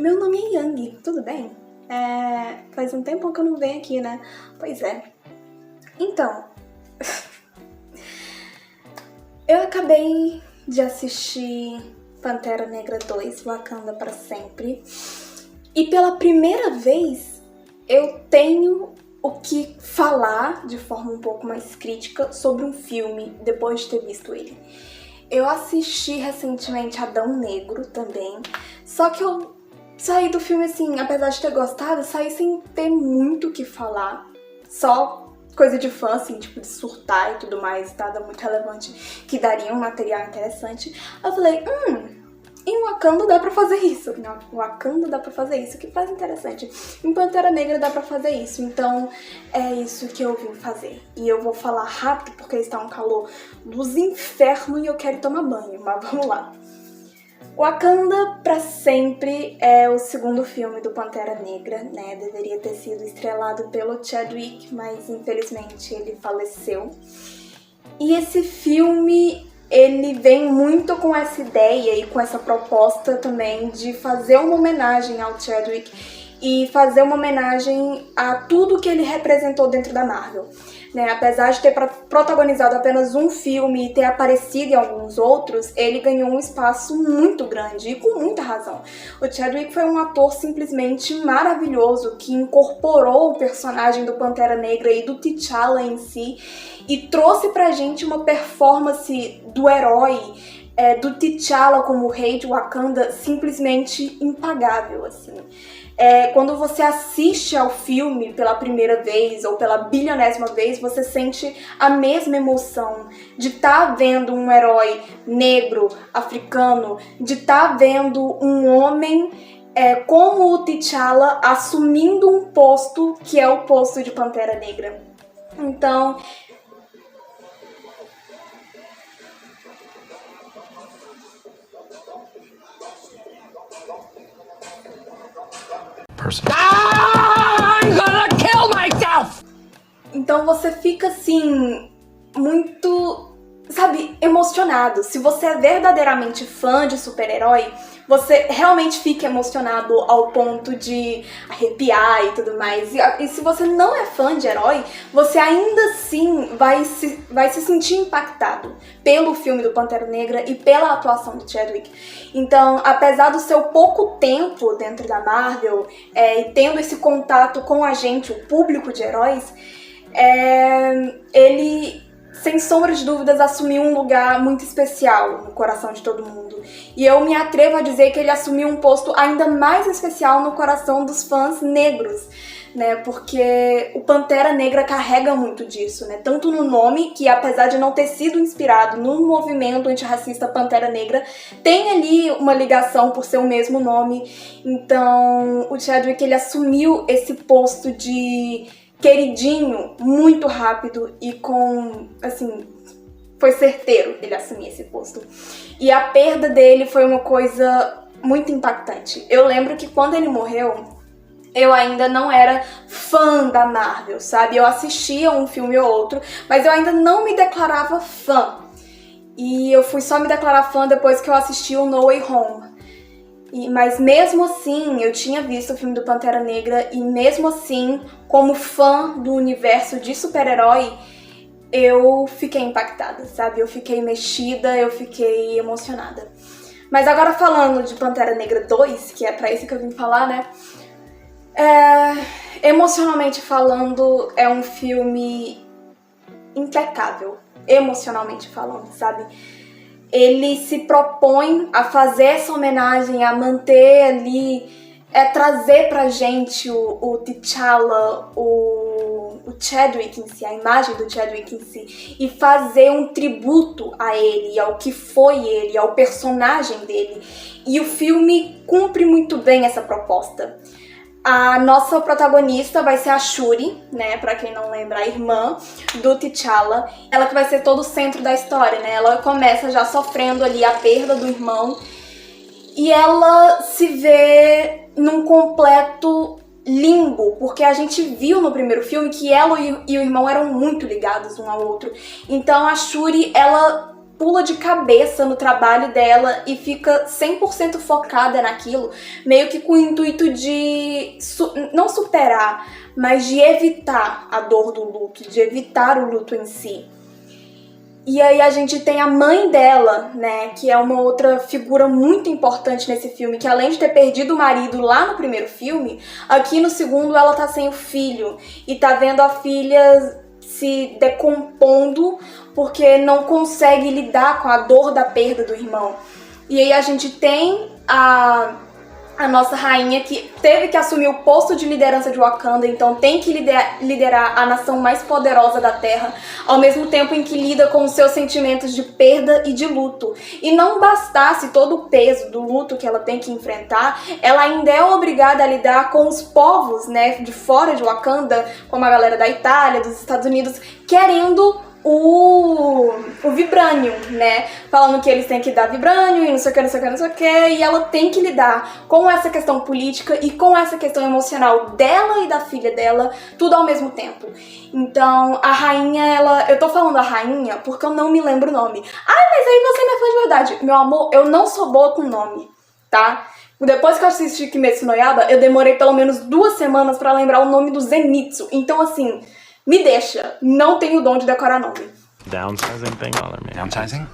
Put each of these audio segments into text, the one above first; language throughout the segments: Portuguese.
Meu nome é Yang, tudo bem? Faz um tempo que eu não venho aqui, né? Pois é. Então, eu acabei de assistir Pantera Negra 2, Wakanda para Sempre. E pela primeira vez, eu tenho o que falar de forma um pouco mais crítica sobre um filme depois de ter visto ele. Eu assisti recentemente Adão Negro também, só que eu saí do filme assim, apesar de ter gostado, eu saí sem ter muito o que falar, só coisa de fã, assim, tipo de surtar e tudo mais, nada muito relevante que daria um material interessante. Eu falei, em Wakanda dá pra fazer isso. Em Wakanda dá pra fazer isso, que faz interessante. Em Pantera Negra dá pra fazer isso, então é isso que eu vim fazer. E eu vou falar rápido porque está um calor dos infernos e eu quero tomar banho, mas vamos lá. Wakanda pra Sempre é o segundo filme do Pantera Negra, né? Deveria ter sido estrelado pelo Chadwick, mas infelizmente ele faleceu. E esse filme, ele vem muito com essa ideia e com essa proposta também de fazer uma homenagem ao Chadwick e fazer uma homenagem a tudo que ele representou dentro da Marvel. Né? Apesar de ter protagonizado apenas um filme e ter aparecido em alguns outros, ele ganhou um espaço muito grande e com muita razão. O Chadwick foi um ator simplesmente maravilhoso que incorporou o personagem do Pantera Negra e do T'Challa em si e trouxe pra gente uma performance do herói, do T'Challa como rei de Wakanda, simplesmente impagável, assim. Quando você assiste ao filme pela primeira vez ou pela bilionésima vez, você sente a mesma emoção de estar vendo um herói negro, africano, de estar vendo um homem como o T'Challa assumindo um posto que é o posto de Pantera Negra. Então, I'm gonna kill myself! Então você fica assim, muito, sabe, emocionado. Se você é verdadeiramente fã de super-herói, você realmente fica emocionado ao ponto de arrepiar e tudo mais. E se você não é fã de herói, você ainda assim vai se sentir impactado pelo filme do Pantera Negra e pela atuação do Chadwick. Então, apesar do seu pouco tempo dentro da Marvel, e tendo esse contato com a gente, o público de heróis, ele, sem sombra de dúvidas, assumiu um lugar muito especial no coração de todo mundo. E eu me atrevo a dizer que ele assumiu um posto ainda mais especial no coração dos fãs negros, né? Porque o Pantera Negra carrega muito disso, né? Tanto no nome, que apesar de não ter sido inspirado no movimento antirracista Pantera Negra, tem ali uma ligação por ser o mesmo nome. Então, o Chadwick, ele assumiu esse posto de queridinho muito rápido e foi certeiro ele assumir esse posto. E a perda dele foi uma coisa muito impactante. Eu lembro que quando ele morreu, eu ainda não era fã da Marvel, sabe? Eu assistia um filme ou outro, mas eu ainda não me declarava fã. E eu fui só me declarar fã depois que eu assisti o No Way Home. Mas mesmo assim, eu tinha visto o filme do Pantera Negra e mesmo assim, como fã do universo de super-herói, eu fiquei impactada, sabe? Eu fiquei mexida, eu fiquei emocionada. Mas agora falando de Pantera Negra 2, que é pra isso que eu vim falar, né? Emocionalmente falando, é um filme impecável, emocionalmente falando, sabe? Ele se propõe a fazer essa homenagem, a manter ali, trazer pra gente o T'Challa, o Chadwick em si, a imagem do Chadwick em si, e fazer um tributo a ele, ao que foi ele, ao personagem dele. E o filme cumpre muito bem essa proposta. A nossa protagonista vai ser a Shuri, né, pra quem não lembra, a irmã do T'Challa. Ela que vai ser todo o centro da história, né, ela começa já sofrendo ali a perda do irmão e ela se vê num completo limbo, porque a gente viu no primeiro filme que ela e o irmão eram muito ligados um ao outro. Então a Shuri, ela, pula de cabeça no trabalho dela e fica 100% focada naquilo, meio que com o intuito de não superar, mas de evitar a dor do luto, de evitar o luto em si. E aí a gente tem a mãe dela, né, que é uma outra figura muito importante nesse filme, que além de ter perdido o marido lá no primeiro filme, aqui no segundo ela tá sem o filho e tá vendo a filha se decompondo porque não consegue lidar com a dor da perda do irmão. E aí a gente tem a nossa rainha que teve que assumir o posto de liderança de Wakanda, então tem que liderar a nação mais poderosa da Terra, ao mesmo tempo em que lida com os seus sentimentos de perda e de luto. E não bastasse todo o peso do luto que ela tem que enfrentar, ela ainda é obrigada a lidar com os povos, né, de fora de Wakanda, como a galera da Itália, dos Estados Unidos, querendo o Vibranium, né? Falando que eles têm que dar Vibranium e não sei o que, não sei o que, não sei o que. E ela tem que lidar com essa questão política e com essa questão emocional dela e da filha dela, tudo ao mesmo tempo. Então, a rainha, eu tô falando a rainha porque eu não me lembro o nome. Ai, mas aí você não é fã de verdade. Meu amor, eu não sou boa com nome, tá? Depois que eu assisti Kimetsu no Yaiba, eu demorei pelo menos 2 semanas pra lembrar o nome do Zenitsu. Então, assim, me deixa, não tenho o dom de decorar nome. Downsizing thing, Downsizing?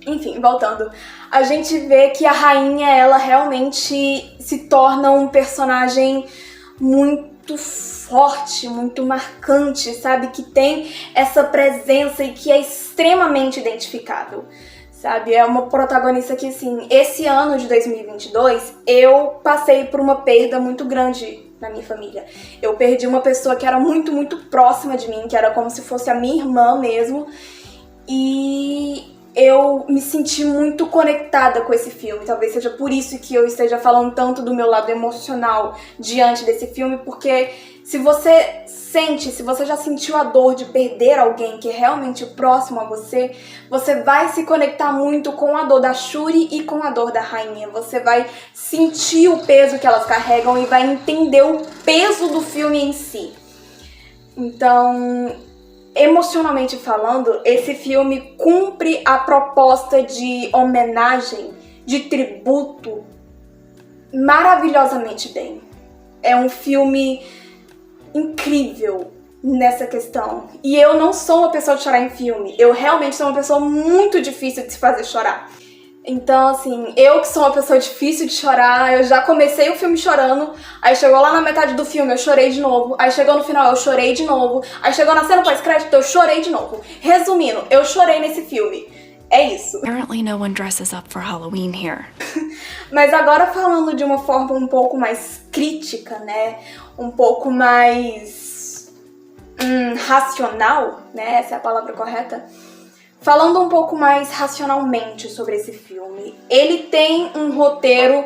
Enfim, voltando. A gente vê que a rainha, ela realmente se torna um personagem muito forte, muito marcante, sabe? Que tem essa presença e que é extremamente identificável, sabe? É uma protagonista que, assim, esse ano de 2022, eu passei por uma perda muito grande na minha família. Eu perdi uma pessoa que era muito, muito próxima de mim, que era como se fosse a minha irmã mesmo, e eu me senti muito conectada com esse filme. Talvez seja por isso que eu esteja falando tanto do meu lado emocional diante desse filme, porque se você se você já sentiu a dor de perder alguém que é realmente próximo a você, você vai se conectar muito com a dor da Shuri e com a dor da rainha. Você vai sentir o peso que elas carregam e vai entender o peso do filme em si. Então, emocionalmente falando, esse filme cumpre a proposta de homenagem, de tributo, maravilhosamente bem. É um filme incrível nessa questão. E eu não sou uma pessoa de chorar em filme. Eu realmente sou uma pessoa muito difícil de se fazer chorar. Então, assim, eu que sou uma pessoa difícil de chorar, eu já comecei o filme chorando, aí chegou lá na metade do filme, eu chorei de novo, aí chegou no final, eu chorei de novo, aí chegou na cena pós-crédito, eu chorei de novo. Resumindo, eu chorei nesse filme. É isso. Apparently no one dresses up for Halloween here. Mas agora falando de uma forma um pouco mais crítica, né? Um pouco mais racional, né? Essa é a palavra correta. Falando um pouco mais racionalmente sobre esse filme, ele tem um roteiro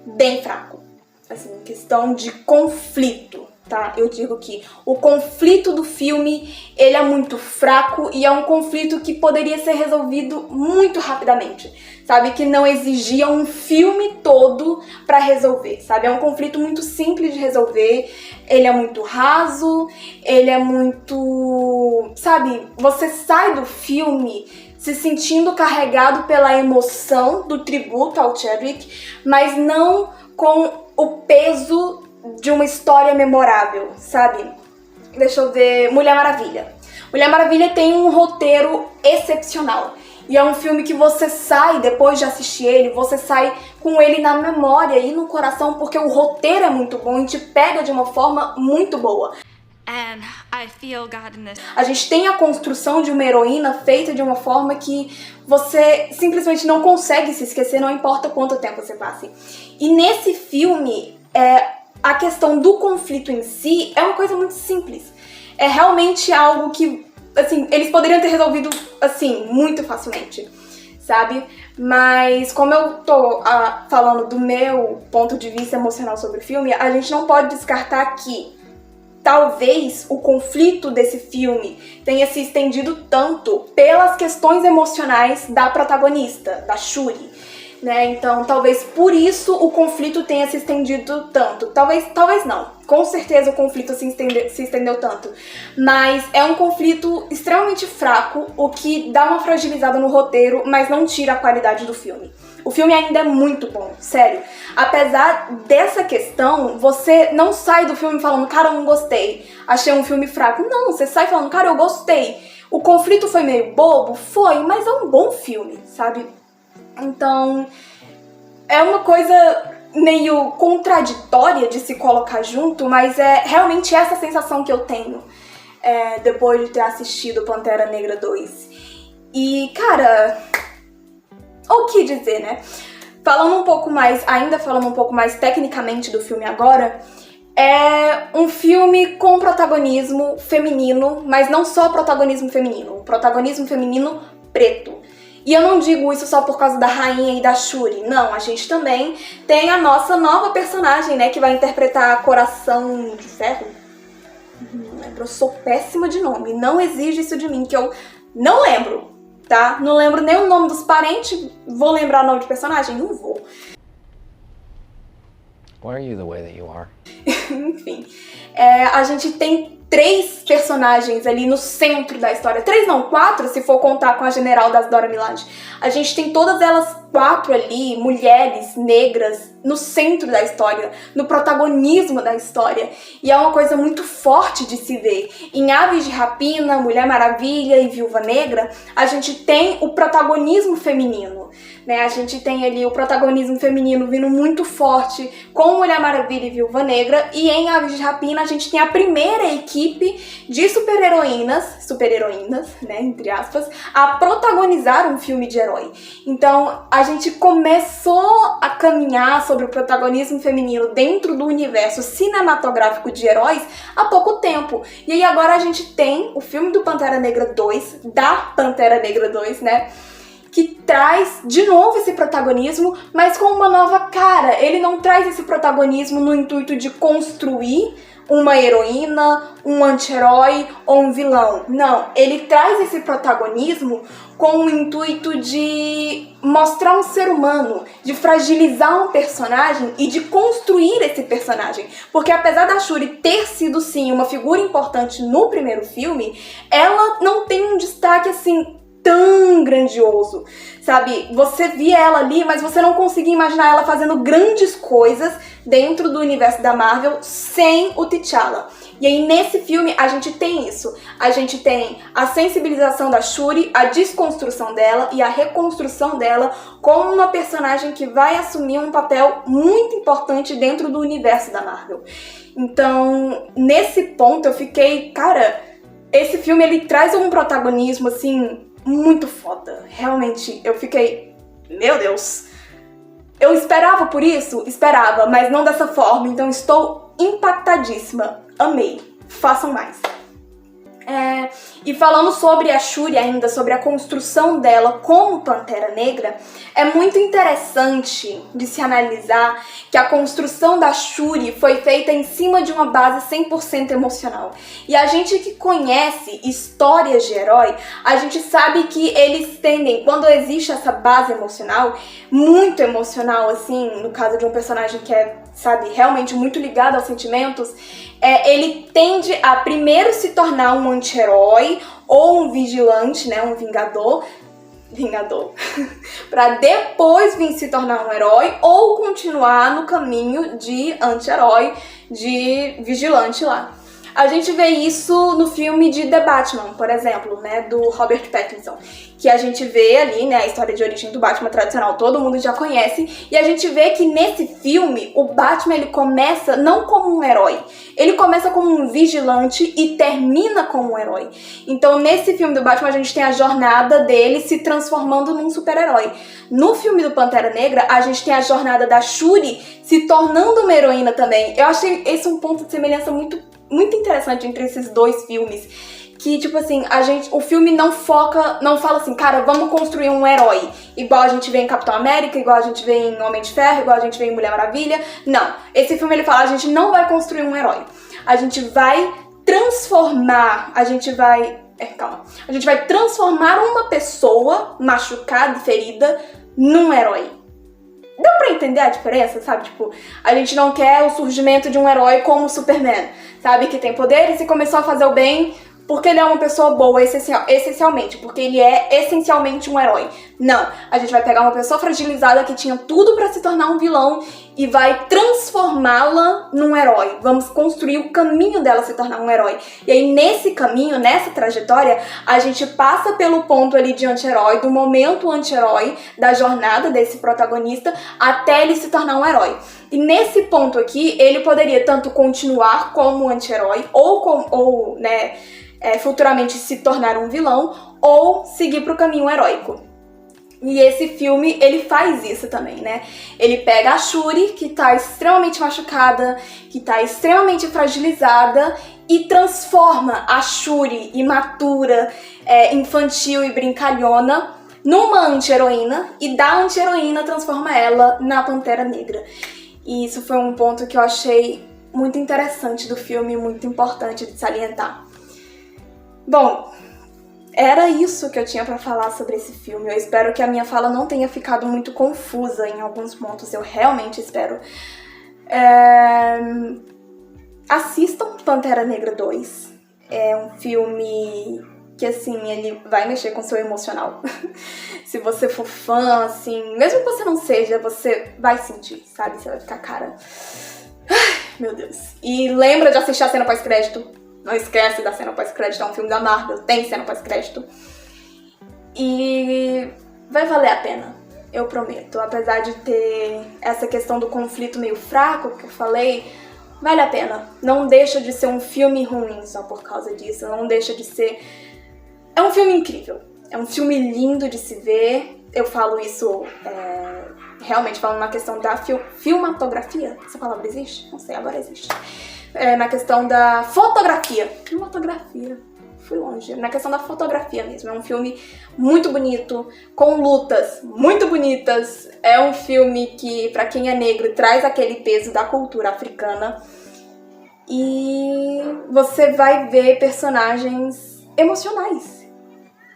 bem fraco. Assim, questão de conflito, tá? Eu digo que o conflito do filme, ele é muito fraco e é um conflito que poderia ser resolvido muito rapidamente, sabe? Que não exigia um filme todo pra resolver, sabe? É um conflito muito simples de resolver, ele é muito raso, ele é muito... Sabe? Você sai do filme se sentindo carregado pela emoção do tributo ao Chadwick, mas não com o peso de uma história memorável, sabe? Deixa eu ver... Mulher Maravilha. Mulher Maravilha tem um roteiro excepcional. E é um filme que você sai, depois de assistir ele, você sai com ele na memória e no coração, porque o roteiro é muito bom e te pega de uma forma muito boa. And I feel God in this. A gente tem a construção de uma heroína feita de uma forma que você simplesmente não consegue se esquecer, não importa quanto tempo você passe. E nesse filme, a questão do conflito em si é uma coisa muito simples. É realmente algo que, assim, eles poderiam ter resolvido, assim, muito facilmente, sabe? Mas como eu tô falando do meu ponto de vista emocional sobre o filme, a gente não pode descartar que talvez o conflito desse filme tenha se estendido tanto pelas questões emocionais da protagonista, da Shuri, né? Então talvez por isso o conflito tenha se estendido tanto. Talvez não. Com certeza o conflito se estendeu tanto. Mas é um conflito extremamente fraco, o que dá uma fragilizada no roteiro, mas não tira a qualidade do filme. O filme ainda é muito bom, sério. Apesar dessa questão, você não sai do filme falando, cara, eu não gostei, achei um filme fraco. Não, você sai falando, cara, eu gostei. O conflito foi meio bobo? Foi, mas é um bom filme, sabe? Então, é uma coisa meio contraditória de se colocar junto, mas é realmente essa sensação que eu tenho depois de ter assistido Pantera Negra 2. E, cara, o que dizer, né? Falando um pouco mais tecnicamente do filme agora, é um filme com protagonismo feminino, mas não só protagonismo feminino preto. E eu não digo isso só por causa da rainha e da Shuri, não, a gente também tem a nossa nova personagem, né, que vai interpretar Coração de Ferro. Não lembro, eu sou péssima de nome, não exige isso de mim, que eu não lembro, tá? Não lembro nem o nome dos parentes, vou lembrar o nome de personagem? Não vou. Why are you the way that you are? Enfim, a gente tem 3 personagens ali no centro da história. 3 não, 4 se for contar com a general das Dora Milaje. A gente tem todas elas 4 ali, mulheres negras, no centro da história, no protagonismo da história. E é uma coisa muito forte de se ver. Em Aves de Rapina, Mulher Maravilha e Viúva Negra, a gente tem o protagonismo feminino, né? A gente tem ali o protagonismo feminino vindo muito forte com Mulher Maravilha e Viúva Negra. E em Aves de Rapina a gente tem a primeira equipe de super-heroínas, né, entre aspas, a protagonizar um filme de herói. Então a gente começou a caminhar sobre o protagonismo feminino dentro do universo cinematográfico de heróis há pouco tempo. E aí agora a gente tem o filme do Pantera Negra 2, da Pantera Negra 2, né, que traz de novo esse protagonismo, mas com uma nova cara. Ele não traz esse protagonismo no intuito de construir uma heroína, um anti-herói ou um vilão. Não, ele traz esse protagonismo com o intuito de mostrar um ser humano, de fragilizar um personagem e de construir esse personagem. Porque apesar da Shuri ter sido, sim, uma figura importante no primeiro filme, ela não tem um destaque, assim, tão grandioso, sabe? Você via ela ali, mas você não conseguia imaginar ela fazendo grandes coisas dentro do universo da Marvel sem o T'Challa. E aí nesse filme a gente tem isso. A gente tem a sensibilização da Shuri, a desconstrução dela e a reconstrução dela como uma personagem que vai assumir um papel muito importante dentro do universo da Marvel. Então, nesse ponto eu fiquei, cara, esse filme ele traz um protagonismo assim muito foda. Realmente, eu fiquei, meu Deus. Eu esperava por isso? Esperava, mas não dessa forma. Então estou impactadíssima. Amei. Façam mais. E falando sobre a Shuri ainda, sobre a construção dela como Pantera Negra, é muito interessante de se analisar que a construção da Shuri foi feita em cima de uma base 100% emocional. E a gente que conhece histórias de herói, a gente sabe que eles tendem, quando existe essa base emocional, muito emocional, assim, no caso de um personagem que é, sabe, realmente muito ligado aos sentimentos, ele tende a primeiro se tornar um anti-herói ou um vigilante, né, um vingador, para depois vir se tornar um herói ou continuar no caminho de anti-herói, de vigilante lá. A gente vê isso no filme de The Batman, por exemplo, né, do Robert Pattinson, que a gente vê ali, né, a história de origem do Batman tradicional, todo mundo já conhece, e a gente vê que nesse filme o Batman ele começa não como um herói, ele começa como um vigilante e termina como um herói. Então nesse filme do Batman a gente tem a jornada dele se transformando num super-herói. No filme do Pantera Negra a gente tem a jornada da Shuri se tornando uma heroína também. Eu achei esse um ponto de semelhança muito interessante entre esses dois filmes, que tipo assim, o filme não fala assim, cara, vamos construir um herói, igual a gente vê em Capitão América, igual a gente vê em Homem de Ferro, igual a gente vê em Mulher Maravilha. Não, esse filme ele fala, a gente não vai construir um herói, a gente vai transformar, a gente vai transformar uma pessoa machucada e ferida num herói. entender a diferença, sabe? Tipo, a gente não quer o surgimento de um herói como o Superman, sabe? Que tem poderes e começou a fazer o bem porque ele é uma pessoa boa, essencialmente, porque ele é essencialmente um herói. Não, a gente vai pegar uma pessoa fragilizada que tinha tudo pra se tornar um vilão e vai transformá-la num herói. Vamos construir o caminho dela se tornar um herói. E aí, nesse caminho, nessa trajetória, a gente passa pelo ponto ali de anti-herói, do momento anti-herói, da jornada desse protagonista, até ele se tornar um herói. E nesse ponto aqui, ele poderia tanto continuar como anti-herói, ou futuramente se tornar um vilão, ou seguir pro caminho heróico. E esse filme, ele faz isso também, né? Ele pega a Shuri, que tá extremamente machucada, que tá extremamente fragilizada, e transforma a Shuri imatura, infantil e brincalhona numa anti-heroína, e da anti-heroína transforma ela na Pantera Negra. E isso foi um ponto que eu achei muito interessante do filme, muito importante de salientar. Bom, era isso que eu tinha pra falar sobre esse filme. Eu espero que a minha fala não tenha ficado muito confusa em alguns pontos. Eu realmente espero. Assistam Pantera Negra 2. É um filme que, assim, ele vai mexer com o seu emocional. Se você for fã, assim, mesmo que você não seja, você vai sentir, sabe? Você vai ficar, cara... Ai, meu Deus. E lembra de assistir a cena pós-crédito. Não esquece da cena pós-crédito, é um filme da Marvel, tem cena pós-crédito. E vai valer a pena, eu prometo. Apesar de ter essa questão do conflito meio fraco que eu falei, vale a pena. Não deixa de ser um filme ruim só por causa disso, não deixa de ser... É um filme incrível, é um filme lindo de se ver. Eu falo isso realmente falando na questão da filmatografia. Essa palavra existe? Não sei, agora existe. Na questão da fotografia. Filmatografia. Fui longe. Na questão da fotografia mesmo. É um filme muito bonito, com lutas muito bonitas. É um filme que, pra quem é negro, traz aquele peso da cultura africana. E você vai ver personagens emocionais.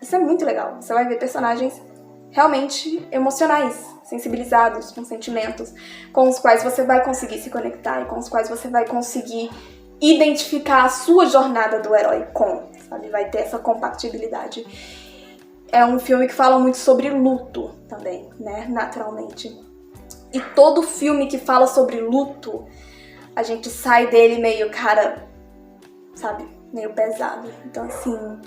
Isso é muito legal. Você vai ver personagens realmente emocionais, sensibilizados, com sentimentos, com os quais você vai conseguir se conectar e com os quais você vai conseguir identificar a sua jornada do herói sabe? Vai ter essa compatibilidade. É um filme que fala muito sobre luto também, né? Naturalmente. E todo filme que fala sobre luto, a gente sai dele meio, cara, sabe? Meio pesado. Então, assim,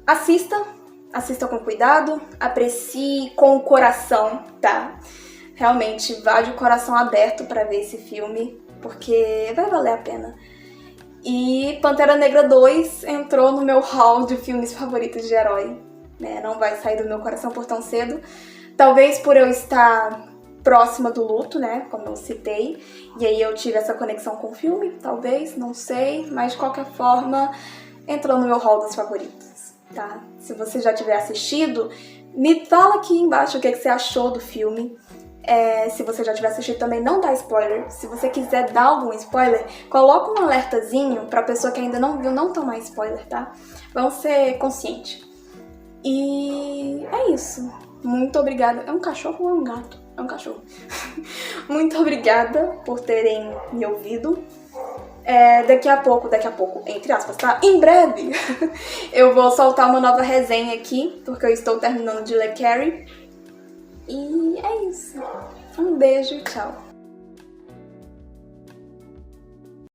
assista com cuidado, aprecie com o coração, tá? Realmente, vá de coração aberto pra ver esse filme, porque vai valer a pena. E Pantera Negra 2 entrou no meu hall de filmes favoritos de herói, né? Não vai sair do meu coração por tão cedo. Talvez por eu estar próxima do luto, né? Como eu citei. E aí eu tive essa conexão com o filme, talvez, não sei. Mas de qualquer forma, entrou no meu hall dos favoritos. Tá? Se você já tiver assistido, me fala aqui embaixo o que você achou do filme. Se você já tiver assistido também, não dá spoiler. Se você quiser dar algum spoiler, coloca um alertazinho pra pessoa que ainda não viu não tomar spoiler, tá? Vamos ser conscientes. E é isso. Muito obrigada. É um cachorro ou é um gato? É um cachorro. Muito obrigada por terem me ouvido. Daqui a pouco, entre aspas, tá? Em breve, eu vou soltar uma nova resenha aqui, porque eu estou terminando de ler Carrie. E é isso. Um beijo e tchau.